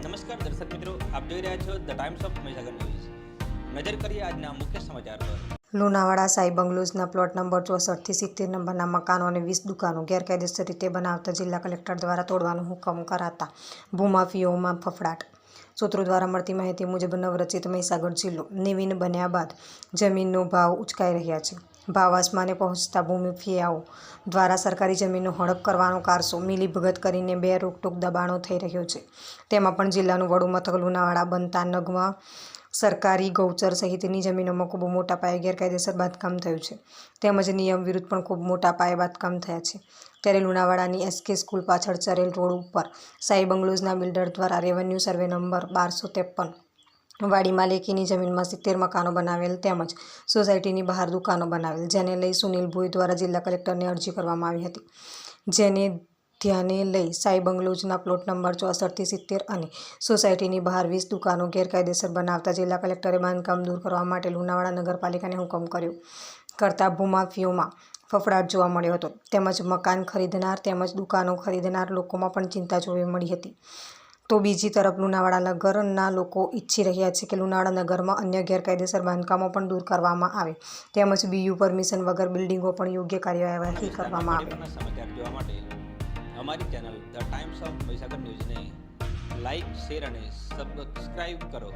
નમસ્કાર દર્શક મિત્રો, આપ જોઈ રહ્યા છો the Times of Mahisagar news. નજર કરીએ આજના મુખ્ય સમાચાર પર। લુણાવાડા સાઈ બંગલોઝના પ્લોટ નંબર 64 થી 70 નંબરના મકાનો અને 20 દુકાનો ગેરકાયદેસર રીતે બનાવતા જિલ્લા કલેક્ટર દ્વારા તોડવાનો હુકમ કરાતા ભૂમાફિયાઓમાં ફફડાટ। સૂત્રો દ્વારા મળતી માહિતી મુજબ નવરચિત મહીસાગર જિલ્લો નવીન બન્યા બાદ જમીનનો ભાવ ઉચકાઈ રહ્યા છે। ભાવ આસમાને પહોંચતા ભૂમાફિયાઓ દ્વારા સરકારી જમીનનો હડપ કરવાનો કારસો મિલીભગત કરીને બે રોકટોક દબાણો થઈ રહ્યો છે। તેમાં પણ જિલ્લાનું વડું મથક લુણાવાડા બનતા નગમાં સરકારી ગૌચર સહિતની જમીનોમાં ખૂબ મોટા પાયે ગેરકાયદેસર બાંધકામ થયું છે, તેમજ નિયમ વિરુદ્ધ પણ ખૂબ મોટા પાયે બાંધકામ થયા છે। ત્યારે લુણાવાડાની એસકે સ્કૂલ પાછળ ચરેલ રોડ ઉપર સાઈ બંગલોઝના બિલ્ડર દ્વારા રેવન્યુ સર્વે નંબર 1253 વાડી માલિકીની જમીનમાં 70 મકાનો બનાવેલ તેમજ સોસાયટીની બહાર દુકાનો બનાવેલ, જેને લઈ સુનિલ ભોઈ દ્વારા જિલ્લા કલેક્ટરને અરજી કરવામાં આવી હતી। જેને ધ્યાને લઈ સાઈ બંગલોઝના પ્લોટ નંબર 64 થી 70 અને સોસાયટીની બહાર 20 દુકાનો ગેરકાયદેસર બનાવતા જિલ્લા કલેક્ટરે બાંધકામ દૂર કરવા માટે લુણાવાડા નગરપાલિકાને હુકમ કર્યો કરતા ભૂમાફિયાઓમાં ફફડાટ જોવા મળ્યો હતો, તેમજ મકાન ખરીદનાર તેમજ દુકાનો ખરીદનાર લોકોમાં પણ ચિંતા જોવા મળી હતી। તો બીજી તરફ લુણાવાડા નગરના લોકો ઈચ્છી રહ્યા છે કે લુણાવાડા નગરમાં અન્ય ગેરકાયદેસર બાંધકામો પણ દૂર કરવામાં આવે, તેમજ બીયુ પરમિશન વગર બિલ્ડિંગો પણ યોગ્ય કાર્યવાહી કરવામાં આવે। સમાચાર જોવા માટે અમારી channel the Times of Mahisagar ન્યૂઝને લાઇક, શેર અને સબસ્ક્રાઇબ કરો।